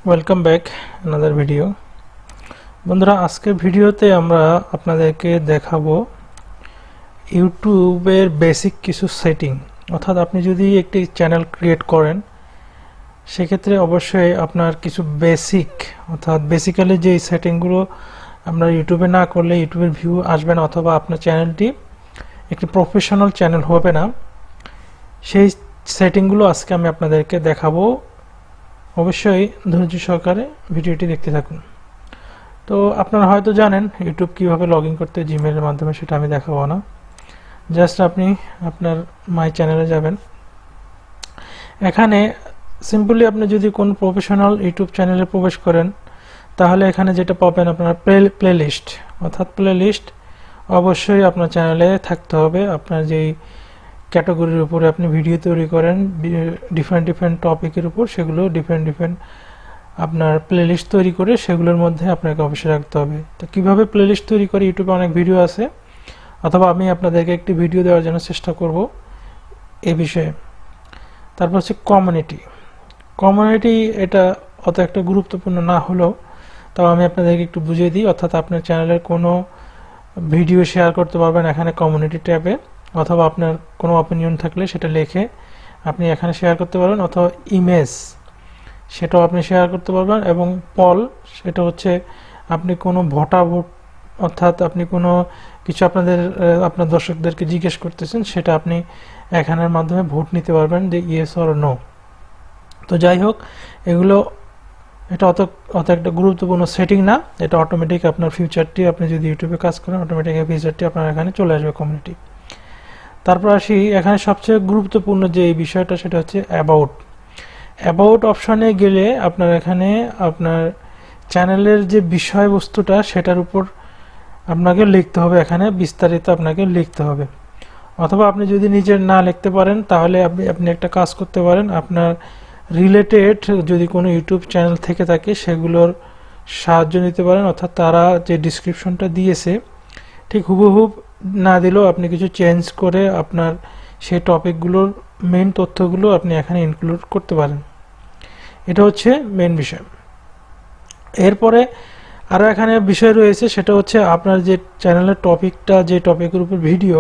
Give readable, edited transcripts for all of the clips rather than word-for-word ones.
Welcome back another video. বন্ধুরা, আজকের ভিডিওতে আমরা আপনাদেরকে দেখাবো ইউটিউবের বেসিক কিছু সেটিং। অর্থাৎ আপনি যদি একটি চ্যানেল ক্রিয়েট করেন সেক্ষেত্রে অবশ্যই আপনার কিছু বেসিক অর্থাৎ বেসিক্যালি যে সেটিংগুলো আপনার ইউটিউবে না করলে ইউটিউবের ভিউ আসবে না অথবা আপনার চ্যানেলটি একটি প্রফেশনাল চ্যানেল হবে না, সেই সেটিংগুলো আজকে আমি আপনাদেরকে দেখাবো। অবশ্যই ধৈর্য সহকারে ভিডিওটি দেখতে থাকুন। তো আপনারা হয়তো জানেন ইউটিউব কিভাবে লগ ইন করতে, জিমেইলের মাধ্যমে, সেটা আমি দেখাবো না। জাস্ট আপনি আপনার মাই চ্যানেলে যাবেন। এখানে সিম্পলি আপনি যদি কোন প্রফেশনাল ইউটিউব চ্যানেলে প্রবেশ করেন তাহলে এখানে যেটা পাবেন আপনার প্লেলিস্ট, অর্থাৎ প্লেলিস্ট অবশ্যই আপনার চ্যানেলে থাকতে হবে। আপনার যেই ক্যাটাগরির উপরে আপনি ভিডিও তৈরি করেন ডিফারেন্ট টপিকের উপর, সেগুলো ডিফারেন্ট আপনার প্লেলিস্ট তৈরি করে সেগুলোর মধ্যে আপনাকে অবশ্যই রাখতে হবে। তো কীভাবে প্লেলিস্ট তৈরি করে, ইউটিউবে অনেক ভিডিও আছে, অথবা আমি আপনাদেরকে একটি ভিডিও দেওয়ার জন্য চেষ্টা করব এ বিষয়ে। তারপর হচ্ছে কমিউনিটি, এটা অত একটা গুরুত্বপূর্ণ না হলেও তাও আমি আপনাদেরকে একটু বুঝিয়ে দিই। অর্থাৎ আপনার চ্যানেলের কোনো ভিডিও শেয়ার করতে পারবেন এখানে কমিউনিটি ট্যাবে, অথবা আপনার কোনো অপিনিয়ন থাকলে সেটা লিখে আপনি এখানে শেয়ার করতে পারবেন, অথবা ইমেজ সেটাও আপনি শেয়ার করতে পারবেন, এবং পল সেটা হচ্ছে আপনি কোনো ভোট অর্থাৎ আপনি কোনো কিছু আপনার দর্শকদেরকে জিজ্ঞেস করতেছেন, সেটা আপনি এখানের মাধ্যমে ভোট নিতে পারবেন যে ইয়েস অর নো। তো যাই হোক, এটা অত একটা গুরুত্বপূর্ণ সেটিং না, এটা অটোমেটিক আপনার ফিউচারটি, আপনি যদি ইউটিউবে কাজ করেন অটোমেটিক ফিউচারটি আপনার এখানে চলে আসবে কমিউনিটি। তারপর আসি, এখানে সবচেয়ে গুরুত্বপূর্ণ যে এই বিষয়টা সেটা হচ্ছে অ্যাবাউট অপশনে গেলে আপনার এখানে আপনার চ্যানেলের যে বিষয়বস্তুটা সেটার উপর আপনাকে লিখতে হবে, এখানে বিস্তারিত আপনাকে লিখতে হবে। অথবা আপনি যদি নিজের না লিখতে পারেন তাহলে আপনি একটা কাজ করতে পারেন, আপনার রিলেটেড যদি কোনো ইউটিউব চ্যানেল থেকে থাকে সেগুলোর সাহায্য নিতে পারেন। অর্থাৎ তারা যে ডিসক্রিপশনটা দিয়েছে ঠিক হুবহুব না দিলেও আপনি কিছু চেঞ্জ করে আপনার সেই টপিকগুলোর মেইন তথ্যগুলো আপনি এখানে ইনক্লুড করতে পারেন। এটা হচ্ছে মেইন বিষয়। এরপরে আরও এখানে বিষয় রয়েছে, সেটা হচ্ছে আপনার যে চ্যানেলের টপিকটা, যে টপিকের উপর ভিডিও,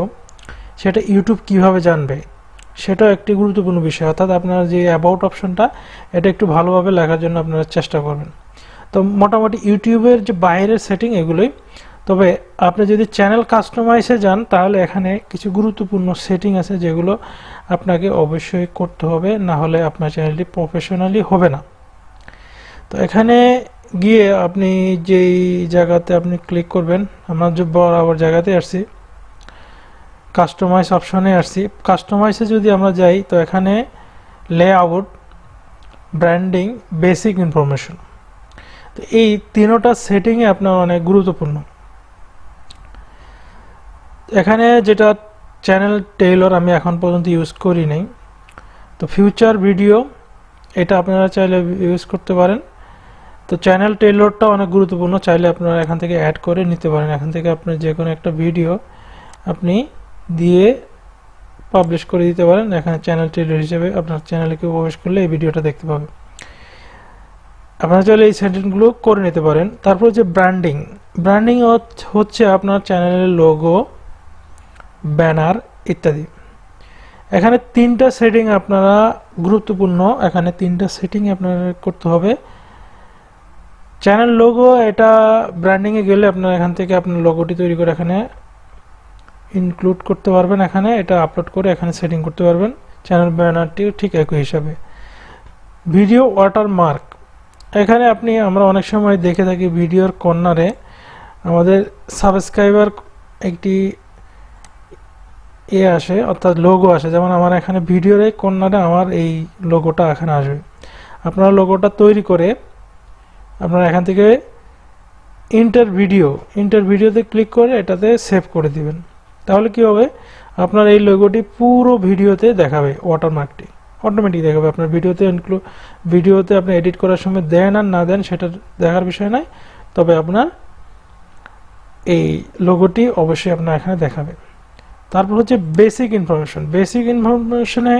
সেটা ইউটিউব কিভাবে জানবে, সেটাও একটি গুরুত্বপূর্ণ বিষয়। অর্থাৎ আপনার যে অ্যাবাউট অপশনটা এটা একটু ভালোভাবে লেখার জন্য আপনারা চেষ্টা করবেন। তো মোটামুটি ইউটিউবের যে বাইরের সেটিং এগুলোই। তবে আপনি যদি চ্যানেল কাস্টমাইজে যান তাহলে এখানে কিছু গুরুত্বপূর্ণ সেটিং আছে যেগুলো আপনাকে অবশ্যই করতে হবে, না হলে আপনার চ্যানেলটি প্রফেশনালি হবে না। তো এখানে গিয়ে আপনি যেই জায়গাতে আপনি ক্লিক করবেন, আমরা যে বরাবর জায়গাতে আসছি, কাস্টমাইজ অপশনে আসছি। কাস্টমাইজে যদি আমরা যাই তো এখানে লেআউট, ব্র্যান্ডিং, বেসিক ইনফরমেশন, তো এই তিনোটা সেটিংয়ে আপনার অনেক গুরুত্বপূর্ণ। এখানে যেটা চ্যানেল টেইলর আমি এখন পর্যন্ত ইউজ করি নাই, তো ফিউচার ভিডিও এটা আপনারা চাইলে ইউজ করতে পারেন। তো চ্যানেল টেইলরটা অনেক গুরুত্বপূর্ণ, চাইলে আপনারা এখান থেকে অ্যাড করে নিতে পারেন। এখান থেকে আপনার যে কোনো একটা ভিডিও আপনি দিয়ে পাবলিশ করে দিতে পারেন। এখানে চ্যানেল টেইলর হিসেবে আপনার চ্যানেলে কেউ প্রবেশ করলে এই ভিডিওটা দেখতে পাবে। আপনারা চাইলে এই সেটিংগুলো করে নিতে পারেন। তারপর যে ব্র্যান্ডিং হচ্ছে আপনার চ্যানেলের লোগো, ব্যানার ইত্যাদি। এখানে তিনটা সেটিং আপনারা গুরুত্বপূর্ণ, এখানে তিনটা সেটিং আপনার করতে হবে। চ্যানেল লোগো, এটা ব্র্যান্ডিংয়ে গেলে আপনার এখান থেকে আপনার লোগোটি তৈরি করে এখানে ইনক্লুড করতে পারবেন, এখানে এটা আপলোড করে এখানে সেটিং করতে পারবেন। চ্যানেল ব্যানারটিও ঠিক একই হিসাবে। ভিডিও ওয়াটারমার্ক, এখানে আমরা অনেক সময় দেখে থাকি ভিডিওর কর্নারে আমাদের সাবস্ক্রাইবার একটি আসে, অর্থাৎ লোগো আসে। যেমন আমার এখানে ভিডিওর এই কর্নারে আমার এই লোগোটা এখানে আসবে। আপনারা লোগোটা তৈরি করে আপনারা এখান থেকে ইন্টার ভিডিওতে ক্লিক করে এটাতে সেভ করে দিবেন। তাহলে কি হবে, আপনার এই লোগোটি পুরো ভিডিওতে দেখাবে, ওয়াটারমার্কটি অটোমেটিক দেখাবে। আপনার ভিডিওতে আপনি এডিট করার সময় দেন আর না দেন সেটা দেখার বিষয় নাই, তবে আপনার এই লোগোটি অবশ্যই আপনার এখানে দেখাবে। তারপর হচ্ছে বেসিক ইনফরমেশনে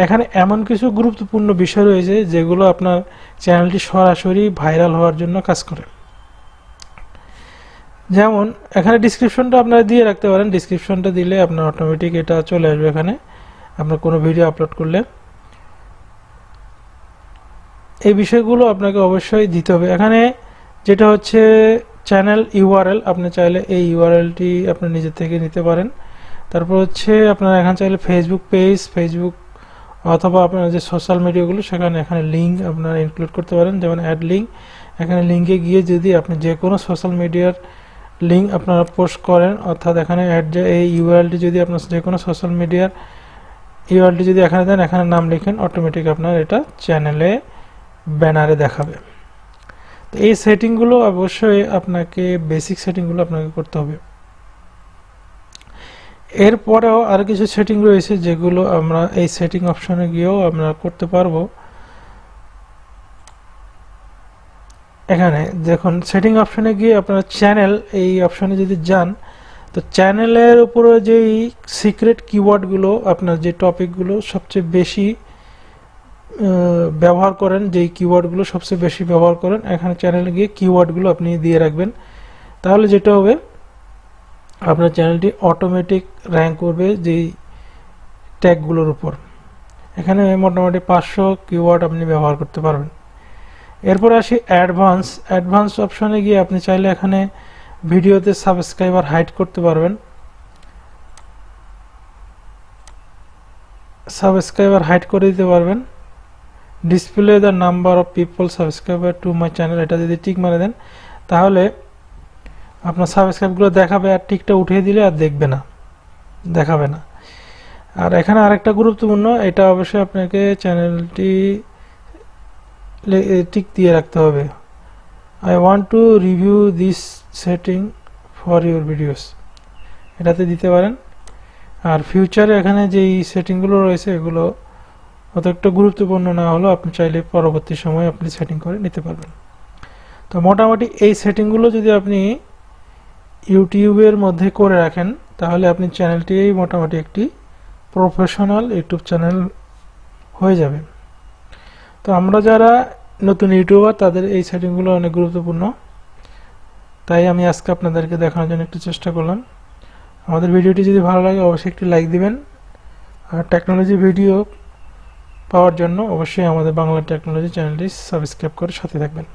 এখানে এমন কিছু গুরুত্বপূর্ণ বিষয় রয়েছে যেগুলো আপনার চ্যানেলটি সরাসরি ভাইরাল হওয়ার জন্য কাজ করে। যেমন এখানে ডিসক্রিপশনটা আপনারা দিয়ে রাখতে পারেন, ডিসক্রিপশনটা দিলে আপনার অটোমেটিক এটা চলে আসবে এখানে আপনার কোনো ভিডিও আপলোড করলে। এই বিষয়গুলো আপনাকে অবশ্যই দিতে হবে। এখানে যেটা হচ্ছে চ্যানেল ইউআরএল, আপনি চাইলে এই ইউআরএলটি আপনি নিজে থেকে নিতে পারেন। তারপর হচ্ছে আপনারা এখানে চাইলে ফেসবুক পেজ, ফেসবুক অথবা আপনার যে সোশ্যাল মিডিয়াগুলো সেখানে এখানে লিঙ্ক আপনারা ইনক্লুড করতে পারেন, যেমন অ্যাড লিঙ্ক। এখানে লিঙ্কে গিয়ে যদি আপনি যে কোনো সোশ্যাল মিডিয়ার লিঙ্ক আপনারা পোস্ট করেন, অর্থাৎ এখানে অ্যাড যে এই ইউআরএলটি যদি আপনার যে কোনো সোশ্যাল মিডিয়ার ইউআরএলটি যদি এখানে দেন, এখানে নাম লিখেন, অটোমেটিক আপনার এটা চ্যানেলে ব্যানারে দেখাবে। তো এই সেটিংগুলো অবশ্যই আপনাকে বেসিক সেটিংগুলো আপনাকে করতে হবে। এরপরেও আর কিছু সেটিং রয়েছে যেগুলো আমরা এই সেটিং অপশনে গিয়েও আমরা করতে পারবো। এখানে দেখুন সেটিং অপশনে গিয়ে আপনারা চ্যানেল এই অপশনে যদি যান, তো চ্যানেলের উপরে যেই সিক্রেট কিওয়ার্ডগুলো আপনার যে টপিকগুলো সবচেয়ে বেশি ব্যবহার করেন, যেই কিওয়ার্ডগুলো সবচেয়ে বেশি ব্যবহার করেন, এখানে চ্যানেলে গিয়ে কিওয়ার্ডগুলো আপনি দিয়ে রাখবেন। তাহলে যেটা হবে আপনার চ্যানেলটি অটোমেটিক র্যাঙ্ক করবে যেই ট্যাগগুলোর উপর। এখানে মোটামুটি 500 কিওয়ার্ড আপনি ব্যবহার করতে পারবেন। এরপর আসি অ্যাডভান্স অপশনে গিয়ে আপনি চাইলে এখানে ভিডিওতে সাবস্ক্রাইবার হাইড করতে পারবেন। সাবস্ক্রাইবার হাইড করে দিতে পারবেন। Display the number of people subscriber to my channel, এটা যদি টিক মারে দেন তাহলে আপনার সাবস্ক্রাইবগুলো দেখাবে, আর টিকটা উঠিয়ে দিলে আর দেখবে না, দেখাবে না। আর এখানে আরেকটা গুরুত্বপূর্ণ, এটা অবশ্যই আপনাকে চ্যানেলটি টিক দিয়ে রাখতে হবে, I want to review this setting for your videos, এটাতে দিতে পারেন। আর ফিউচারে এখানে যেই সেটিংগুলো রয়েছে এগুলো অত একটা গুরুত্বপূর্ণ না হলেও আপনি চাইলে পরবর্তী সময় আপনি সেটিং করে নিতে পারবেন। তো মোটামুটি এই সেটিংগুলো যদি আপনি ইউটিউবের মধ্যে করে রাখেন তাহলে আপনি চ্যানেলটি মোটামুটি একটি প্রফেশনাল ইউটিউব চ্যানেল হয়ে যাবে। তো আমরা যারা নতুন ইউটিউবার তাদের এই সেটিংগুলো অনেক গুরুত্বপূর্ণ, তাই আমি আজকে আপনাদেরকে দেখানোর জন্য একটু চেষ্টা করলাম। আমাদের ভিডিওটি যদি ভালো লাগে অবশ্যই একটি লাইক দিবেন, আর টেকনোলজি ভিডিও পাওয়ার জন্য অবশ্যই আমাদের বাংলা টেকনোলজি চ্যানেলটি সাবস্ক্রাইব করে সাথে থাকবেন।